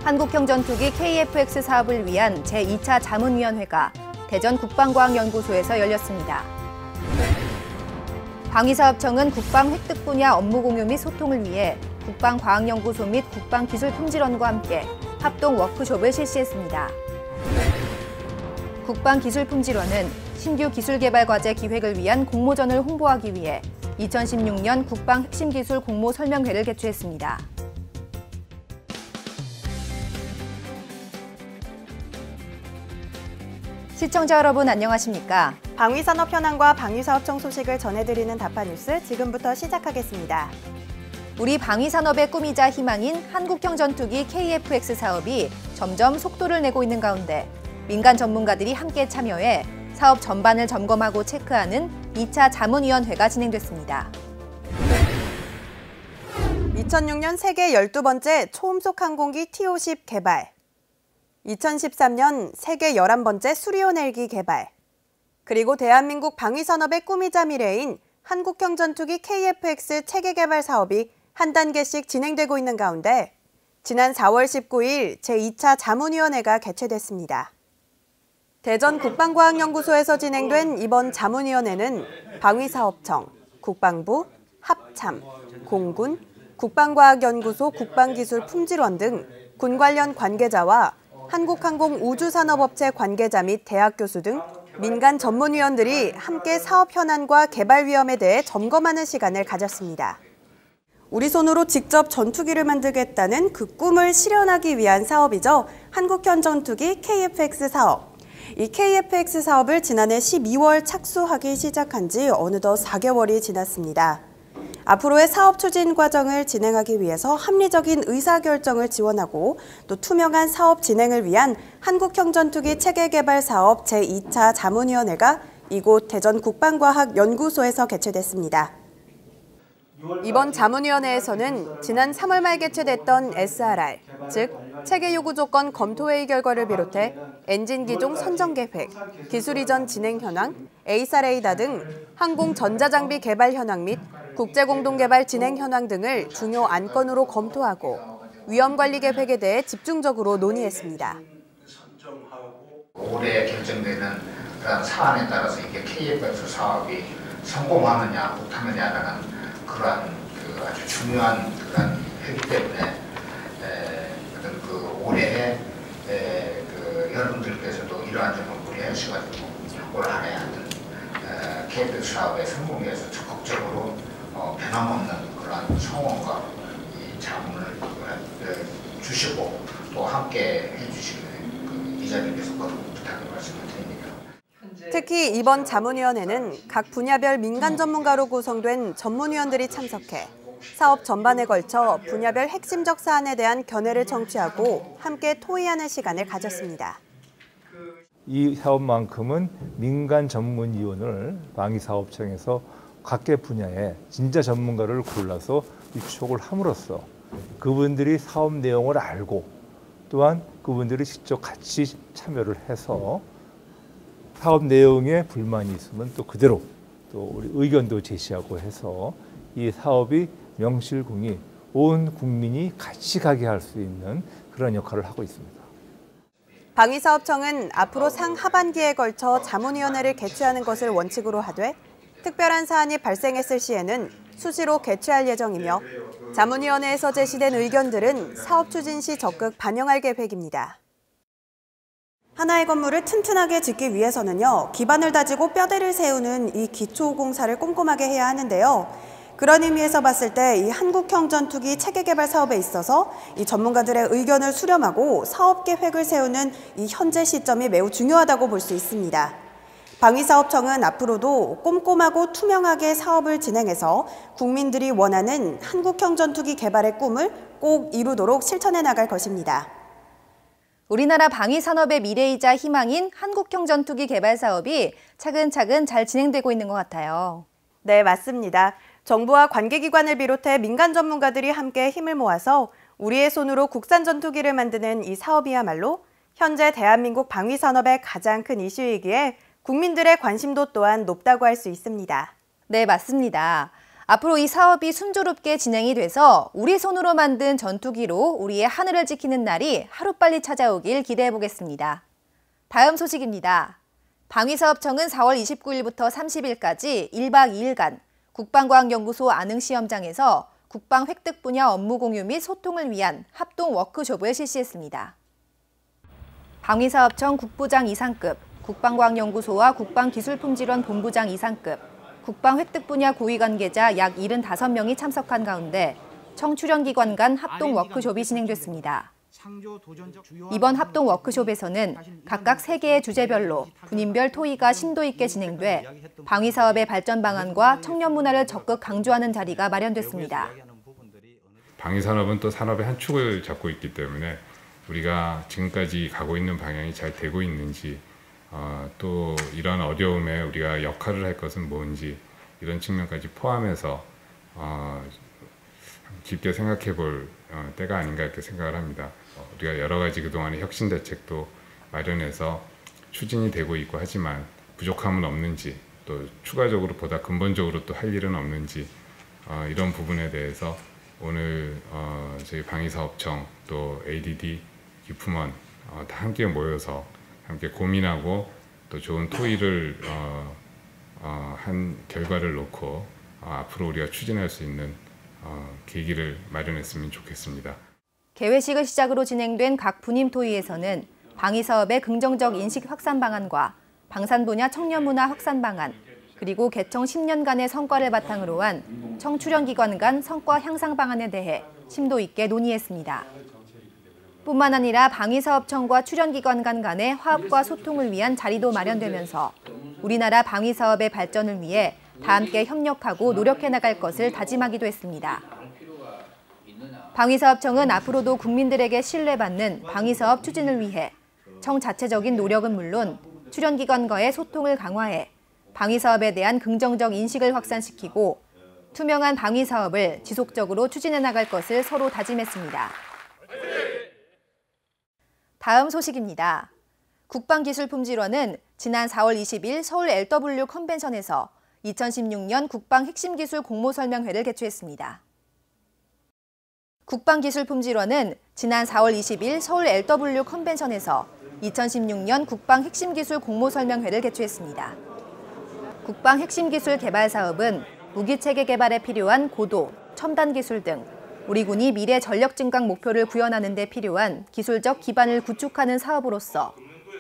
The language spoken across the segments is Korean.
한국형 전투기 KF-X 사업을 위한 제2차 자문위원회가 대전 국방과학연구소에서 열렸습니다. 방위사업청은 국방 획득 분야 업무 공유 및 소통을 위해 국방과학연구소 및 국방기술품질원과 함께 합동 워크숍을 실시했습니다. 국방기술품질원은 신규 기술개발과제 기획을 위한 공모전을 홍보하기 위해 2016년 국방핵심기술 공모 설명회를 개최했습니다. 시청자 여러분 안녕하십니까? 방위산업 현황과 방위사업청 소식을 전해드리는 다파뉴스 지금부터 시작하겠습니다. 우리 방위산업의 꿈이자 희망인 한국형 전투기 KF-X 사업이 점점 속도를 내고 있는 가운데 민간 전문가들이 함께 참여해 사업 전반을 점검하고 체크하는 2차 자문위원회가 진행됐습니다. 2006년 세계 12번째 초음속 항공기 T-50 개발, 2013년 세계 11번째 수리온 헬기 개발, 그리고 대한민국 방위산업의 꿈이자 미래인 한국형 전투기 KF-X 체계 개발 사업이 한 단계씩 진행되고 있는 가운데 지난 4월 19일 제2차 자문위원회가 개최됐습니다. 대전 국방과학연구소에서 진행된 이번 자문위원회는 방위사업청, 국방부, 합참, 공군, 국방과학연구소 국방기술품질원 등 군 관련 관계자와 한국항공우주산업업체 관계자 및 대학 교수 등 민간 전문위원들이 함께 사업 현안과 개발 위험에 대해 점검하는 시간을 가졌습니다. 우리 손으로 직접 전투기를 만들겠다는 그 꿈을 실현하기 위한 사업이죠. 한국형 전투기 KF-X 사업. 이 KF-X 사업을 지난해 12월 착수하기 시작한 지 어느덧 4개월이 지났습니다. 앞으로의 사업 추진 과정을 진행하기 위해서 합리적인 의사결정을 지원하고 또 투명한 사업 진행을 위한 한국형 전투기 체계 개발 사업 제2차 자문위원회가 이곳 대전 국방과학연구소에서 개최됐습니다. 이번 자문위원회에서는 지난 3월 말 개최됐던 SRR, 즉 체계 요구 조건 검토회의 결과를 비롯해 엔진 기종 선정 계획, 기술 이전 진행 현황, ASAR 등 항공 전자장비 개발 현황 및 국제 공동 개발 진행 현황 등을 중요 안건으로 검토하고 위험 관리 계획에 대해 집중적으로 논의했습니다. 올해 결정되는 그런 사안에 따라서 이게 KF-X 사업이 성공하느냐 못하느냐라는 그러한 아주 중요한 그런 회기 때문에 어떤 올해 여러분들께서도 이러한 점을 고려하셔가지고 올 한 해 KF-X 사업의 성공에 위해서 적극적으로 변함없는 그런 성원과 이 자문을 주시고 또 함께 해주시는 이 자리에서 거듭 부탁을 말씀을 드립니다. 특히 이번 자문위원회는 각 분야별 민간 전문가로 구성된 전문위원들이 참석해 사업 전반에 걸쳐 분야별 핵심적 사안에 대한 견해를 청취하고 함께 토의하는 시간을 가졌습니다. 이 사업만큼은 민간 전문위원을 방위사업청에서 각계 분야에 진짜 전문가를 골라서 위촉을 함으로써 그분들이 사업 내용을 알고 또한 그분들이 직접 같이 참여를 해서 사업 내용에 불만이 있으면 또 그대로 또 우리 의견도 제시하고 해서 이 사업이 명실공히 온 국민이 같이 가게 할 수 있는 그런 역할을 하고 있습니다. 방위사업청은 앞으로 상하반기에 걸쳐 자문위원회를 개최하는 것을 원칙으로 하되 특별한 사안이 발생했을 시에는 수시로 개최할 예정이며 자문위원회에서 제시된 의견들은 사업 추진 시 적극 반영할 계획입니다. 하나의 건물을 튼튼하게 짓기 위해서는요, 기반을 다지고 뼈대를 세우는 이 기초공사를 꼼꼼하게 해야 하는데요. 그런 의미에서 봤을 때 이 한국형 전투기 체계 개발 사업에 있어서 이 전문가들의 의견을 수렴하고 사업 계획을 세우는 이 현재 시점이 매우 중요하다고 볼 수 있습니다. 방위사업청은 앞으로도 꼼꼼하고 투명하게 사업을 진행해서 국민들이 원하는 한국형 전투기 개발의 꿈을 꼭 이루도록 실천해 나갈 것입니다. 우리나라 방위산업의 미래이자 희망인 한국형 전투기 개발 사업이 차근차근 잘 진행되고 있는 것 같아요. 네, 맞습니다. 정부와 관계기관을 비롯해 민간 전문가들이 함께 힘을 모아서 우리의 손으로 국산 전투기를 만드는 이 사업이야말로 현재 대한민국 방위산업의 가장 큰 이슈이기에 국민들의 관심도 또한 높다고 할 수 있습니다. 네, 맞습니다. 앞으로 이 사업이 순조롭게 진행이 돼서 우리 손으로 만든 전투기로 우리의 하늘을 지키는 날이 하루빨리 찾아오길 기대해 보겠습니다. 다음 소식입니다. 방위사업청은 4월 29일부터 30일까지 1박 2일간 국방과학연구소 안흥시험장에서 국방 획득 분야 업무 공유 및 소통을 위한 합동 워크숍을 실시했습니다. 방위사업청 국부장 이상급, 국방과학연구소와 국방기술품질원 본부장 이상급, 국방 획득 분야 고위 관계자 약 75명이 참석한 가운데 청출연기관 간 합동 워크숍이 진행됐습니다. 이번 합동 워크숍에서는 각각 3개의 주제별로 분인별 토의가 심도 있게 진행돼 방위사업의 발전 방안과 청년 문화를 적극 강조하는 자리가 마련됐습니다. 방위산업은 또 산업의 한 축을 잡고 있기 때문에 우리가 지금까지 가고 있는 방향이 잘 되고 있는지, 또 이런 어려움에 우리가 역할을 할 것은 뭔지, 이런 측면까지 포함해서 깊게 생각해 볼 때가 아닌가 이렇게 생각을 합니다. 우리가 여러 가지 그동안의 혁신 대책도 마련해서 추진이 되고 있고 하지만 부족함은 없는지, 또 추가적으로 보다 근본적으로 또 할 일은 없는지, 이런 부분에 대해서 오늘 저희 방위사업청 또 ADD, 유품원 다 함께 모여서 함께 고민하고 또 좋은 토의를 한 결과를 놓고 앞으로 우리가 추진할 수 있는 계기를 마련했으면 좋겠습니다. 개회식을 시작으로 진행된 각 분임 토의에서는 방위사업의 긍정적 인식 확산 방안과 방산 분야 청년 문화 확산 방안, 그리고 개청 10년간의 성과를 바탕으로 한 청출연기관 간 성과 향상 방안에 대해 심도 있게 논의했습니다. 뿐만 아니라 방위사업청과 출연기관 간의 화합과 소통을 위한 자리도 마련되면서 우리나라 방위사업의 발전을 위해 다 함께 협력하고 노력해 나갈 것을 다짐하기도 했습니다. 방위사업청은 앞으로도 국민들에게 신뢰받는 방위사업 추진을 위해 청 자체적인 노력은 물론 출연기관과의 소통을 강화해 방위사업에 대한 긍정적 인식을 확산시키고 투명한 방위사업을 지속적으로 추진해 나갈 것을 서로 다짐했습니다. 다음 소식입니다. 국방기술품질원은 지난 4월 20일 서울 LW 컨벤션에서 2016년 국방 핵심 기술 공모 설명회를 개최했습니다. 국방기술품질원은 지난 4월 20일 서울 LW 컨벤션에서 2016년 국방 핵심 기술 공모 설명회를 개최했습니다. 국방 핵심 기술 개발 사업은 무기체계 개발에 필요한 고도, 첨단 기술 등 우리 군이 미래 전력 증강 목표를 구현하는 데 필요한 기술적 기반을 구축하는 사업으로서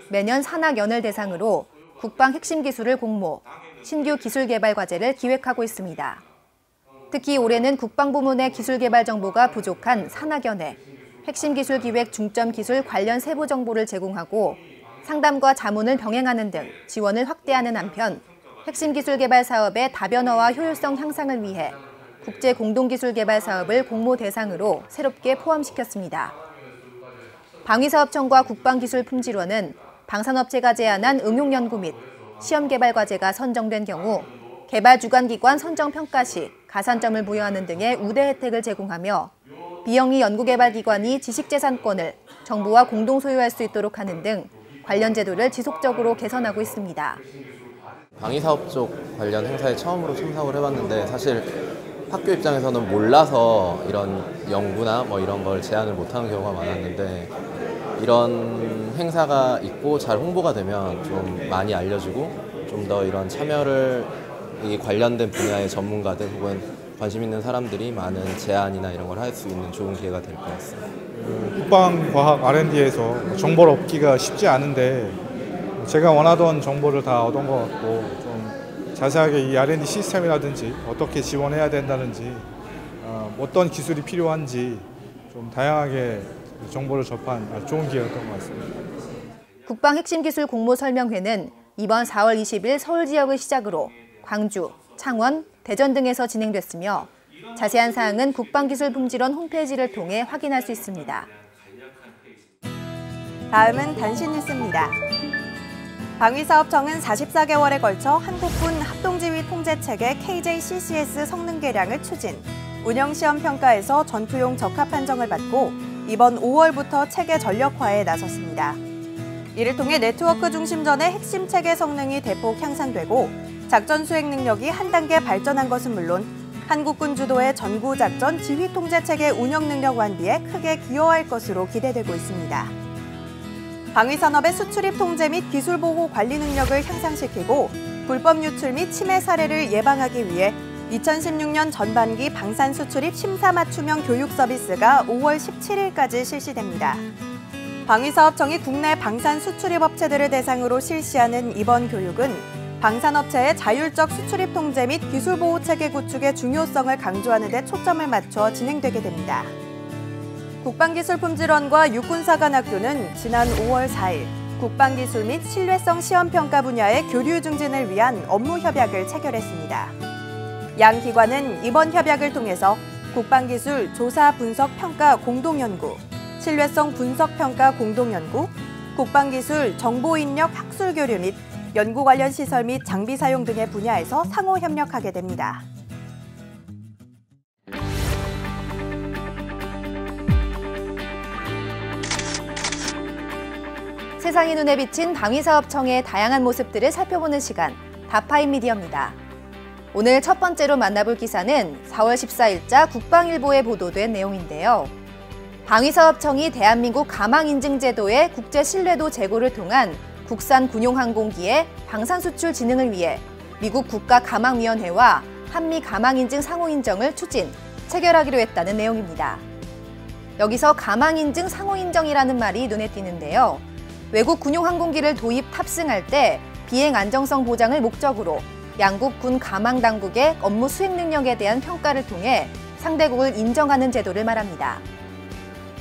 매년 산학연을 대상으로 국방 핵심 기술을 공모, 신규 기술 개발 과제를 기획하고 있습니다. 특히 올해는 국방부문의 기술 개발 정보가 부족한 산학연에 핵심 기술 기획 중점 기술 관련 세부 정보를 제공하고 상담과 자문을 병행하는 등 지원을 확대하는 한편 핵심 기술 개발 사업의 다변화와 효율성 향상을 위해 국제 공동기술 개발 사업을 공모 대상으로 새롭게 포함시켰습니다. 방위사업청과 국방기술품질원은 방산업체가 제안한 응용연구 및 시험개발 과제가 선정된 경우 개발 주관기관 선정평가 시 가산점을 부여하는 등의 우대 혜택을 제공하며 비영리 연구개발기관이 지식재산권을 정부와 공동 소유할 수 있도록 하는 등 관련 제도를 지속적으로 개선하고 있습니다. 방위사업 쪽 관련 행사에 처음으로 참석을 해봤는데 사실 학교 입장에서는 몰라서 이런 연구나 이런 걸 제안을 못하는 경우가 많았는데 이런 행사가 있고 잘 홍보가 되면 좀 많이 알려지고 좀 더 이런 참여를 이 관련된 분야의 전문가들 혹은 관심 있는 사람들이 많은 제안이나 이런 걸 할 수 있는 좋은 기회가 될 것 같습니다. 국방과학 R&D에서 정보를 얻기가 쉽지 않은데 제가 원하던 정보를 다 얻은 것 같고 좀 자세하게 이 R&D 시스템이라든지 어떻게 지원해야 된다든지 어떤 기술이 필요한지 좀 다양하게 정보를 접한 아주 좋은 기회였던 것 같습니다. 국방 핵심 기술 공모 설명회는 이번 4월 20일 서울 지역을 시작으로 광주, 창원, 대전 등에서 진행됐으며 자세한 사항은 국방기술품질원 홈페이지를 통해 확인할 수 있습니다. 다음은 단신 뉴스입니다. 방위사업청은 44개월에 걸쳐 한국군 합동지휘 통제체계 KJCCS 성능 개량을 추진, 운영시험 평가에서 전투용 적합 판정을 받고 이번 5월부터 체계 전력화에 나섰습니다. 이를 통해 네트워크 중심전의 핵심 체계 성능이 대폭 향상되고 작전 수행 능력이 한 단계 발전한 것은 물론 한국군 주도의 전구작전 지휘통제체계 운영 능력 완비에 크게 기여할 것으로 기대되고 있습니다. 방위산업의 수출입 통제 및 기술보호 관리 능력을 향상시키고 불법 유출 및 침해 사례를 예방하기 위해 2016년 전반기 방산수출입 심사맞춤형 교육 서비스가 5월 17일까지 실시됩니다. 방위사업청이 국내 방산수출입 업체들을 대상으로 실시하는 이번 교육은 방산업체의 자율적 수출입 통제 및 기술보호체계 구축의 중요성을 강조하는 데 초점을 맞춰 진행되게 됩니다. 국방기술품질원과 육군사관학교는 지난 5월 4일 국방기술 및 신뢰성 시험평가 분야의 교류 증진을 위한 업무 협약을 체결했습니다. 양 기관은 이번 협약을 통해서 국방기술 조사 분석 평가 공동연구, 신뢰성 분석 평가 공동연구, 국방기술 정보인력 학술 교류 및 연구 관련 시설 및 장비 사용 등의 분야에서 상호 협력하게 됩니다. 세상의 눈에 비친 방위사업청의 다양한 모습들을 살펴보는 시간, 다파인 미디어입니다. 오늘 첫 번째로 만나볼 기사는 4월 14일자 국방일보에 보도된 내용인데요. 방위사업청이 대한민국 가망인증제도의 국제 신뢰도 제고를 통한 국산 군용 항공기의 방산수출 진흥을 위해 미국 국가가망위원회와 한미 가망인증 상호인정을 추진, 체결하기로 했다는 내용입니다. 여기서 가망인증 상호인정이라는 말이 눈에 띄는데요. 외국 군용 항공기를 도입 탑승할 때 비행 안정성 보장을 목적으로 양국 군 가망 당국의 업무 수행 능력에 대한 평가를 통해 상대국을 인정하는 제도를 말합니다.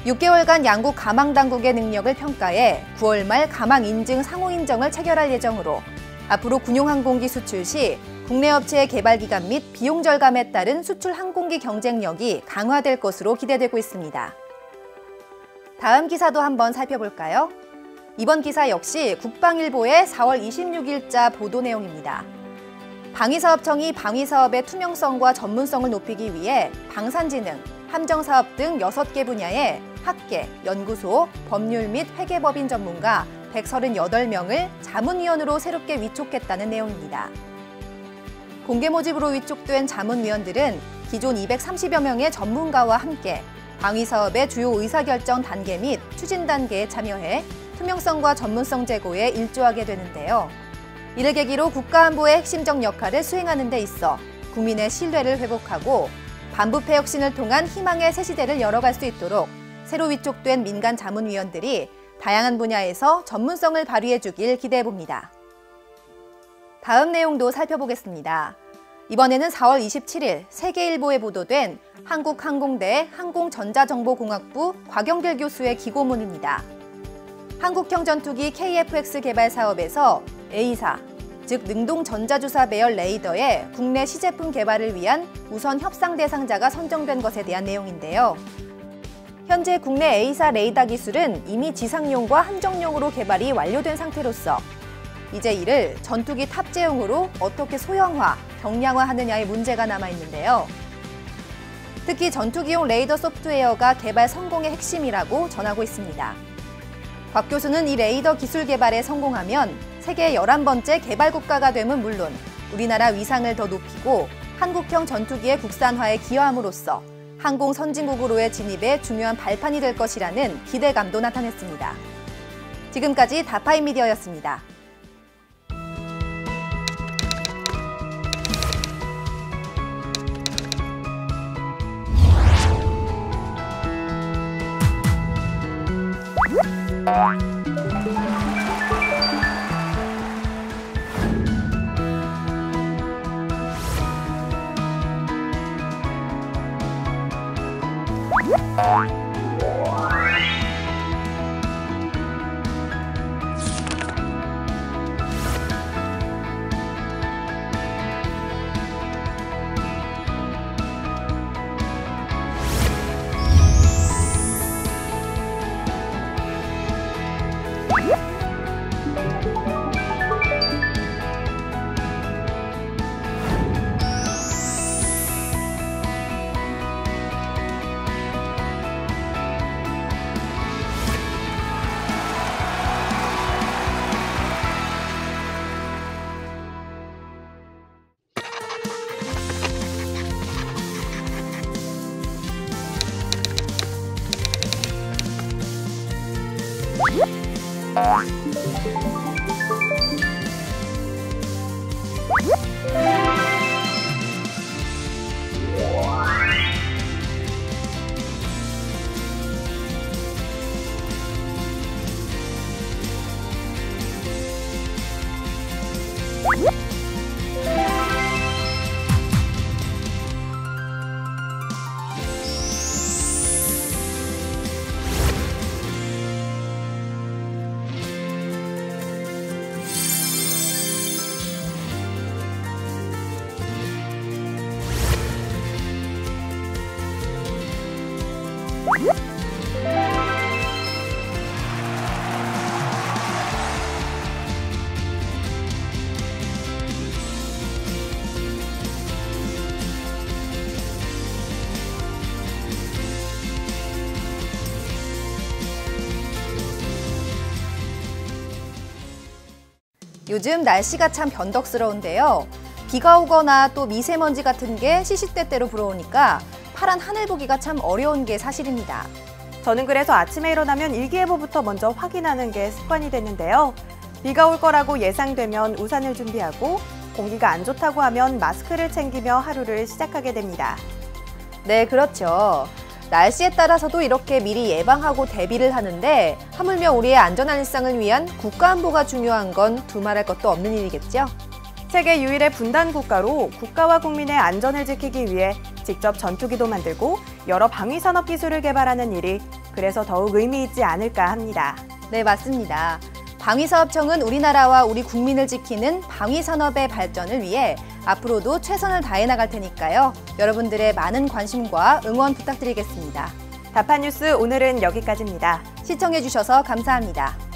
6개월간 양국 가망 당국의 능력을 평가해 9월 말 가망 인증 상호 인정을 체결할 예정으로 앞으로 군용 항공기 수출 시 국내 업체의 개발 기간 및 비용 절감에 따른 수출 항공기 경쟁력이 강화될 것으로 기대되고 있습니다. 다음 기사도 한번 살펴볼까요? 이번 기사 역시 국방일보의 4월 26일자 보도 내용입니다. 방위사업청이 방위사업의 투명성과 전문성을 높이기 위해 방산진흥, 함정사업 등 6개 분야의 학계, 연구소, 법률 및 회계법인 전문가 138명을 자문위원으로 새롭게 위촉했다는 내용입니다. 공개 모집으로 위촉된 자문위원들은 기존 230여 명의 전문가와 함께 방위사업의 주요 의사결정 단계 및 추진 단계에 참여해 투명성과 전문성 제고에 일조하게 되는데요. 이를 계기로 국가안보의 핵심적 역할을 수행하는 데 있어 국민의 신뢰를 회복하고 반부패 혁신을 통한 희망의 새 시대를 열어갈 수 있도록 새로 위촉된 민간 자문위원들이 다양한 분야에서 전문성을 발휘해 주길 기대해봅니다. 다음 내용도 살펴보겠습니다. 이번에는 4월 27일 세계일보에 보도된 한국항공대 항공전자정보공학부 곽영길 교수의 기고문입니다. 한국형 전투기 KF-X 개발 사업에서 A사, 즉 능동전자주사 배열 레이더의 국내 시제품 개발을 위한 우선 협상 대상자가 선정된 것에 대한 내용인데요. 현재 국내 A사 레이더 기술은 이미 지상용과 함정용으로 개발이 완료된 상태로서 이제 이를 전투기 탑재용으로 어떻게 소형화, 경량화하느냐의 문제가 남아있는데요. 특히 전투기용 레이더 소프트웨어가 개발 성공의 핵심이라고 전하고 있습니다. 곽 교수는 이 레이더 기술 개발에 성공하면 세계 11번째 개발 국가가 됨은 물론 우리나라 위상을 더 높이고 한국형 전투기의 국산화에 기여함으로써 항공 선진국으로의 진입에 중요한 발판이 될 것이라는 기대감도 나타냈습니다. 지금까지 다파인 미디어였습니다. 요즘 날씨가 참 변덕스러운데요. 비가 오거나 또 미세먼지 같은 게 시시때때로 불어오니까 파란 하늘 보기가 참 어려운 게 사실입니다. 저는 그래서 아침에 일어나면 일기예보부터 먼저 확인하는 게 습관이 됐는데요. 비가 올 거라고 예상되면 우산을 준비하고 공기가 안 좋다고 하면 마스크를 챙기며 하루를 시작하게 됩니다. 네, 그렇죠. 날씨에 따라서도 이렇게 미리 예방하고 대비를 하는데 하물며 우리의 안전한 일상을 위한 국가안보가 중요한 건 두말할 것도 없는 일이겠죠. 세계 유일의 분단 국가로 국가와 국민의 안전을 지키기 위해 직접 전투기도 만들고 여러 방위산업 기술을 개발하는 일이 그래서 더욱 의미 있지 않을까 합니다. 네, 맞습니다. 방위사업청은 우리나라와 우리 국민을 지키는 방위산업의 발전을 위해 앞으로도 최선을 다해 나갈 테니까요. 여러분들의 많은 관심과 응원 부탁드리겠습니다. 다파뉴스 오늘은 여기까지입니다. 시청해주셔서 감사합니다.